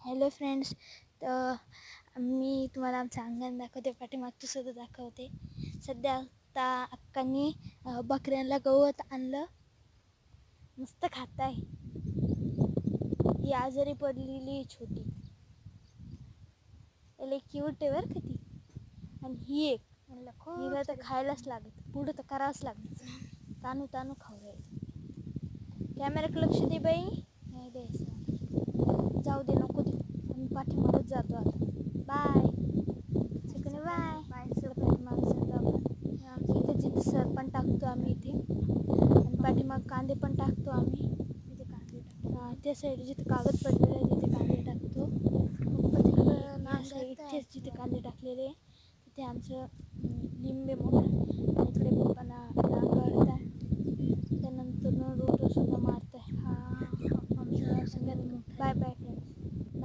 Hello friends. तर मी तुम्हाला आमचं अंगण दाखवते, पाठीमागचं सुद्धा दाखवते. सध्या आता अक्कांनी बकऱ्यांना गवत आणलं, मस्त खात आहे. ही आजारी पडलेली छोटी, याला क्यूट आहे बरं का ती. आणि ही एक हिला तर खायलाच लागत, पुढं तर करावंच लागत. तानू तानू खाऊ राहील. कॅमेऱ्याकडे लक्ष दे बाई. नाही द्यायचं, जाऊ दे, नको दे. आम्ही पाठीमागच जातो आता. Bye chicken, bye bye. पाठीमाग जातो आपण. इथे जिथं सरपण टाकतो आम्ही इथे, आणि पाठीमाग कांदे पण टाकतो आम्ही. तिथे कांदे टाकतो, त्या साईड जिथे कागद पडलेले आहे तिथे कांदे टाकतो. इथेच जिथे कांदे टाकलेले तिथे आमचं लिंबे मोठं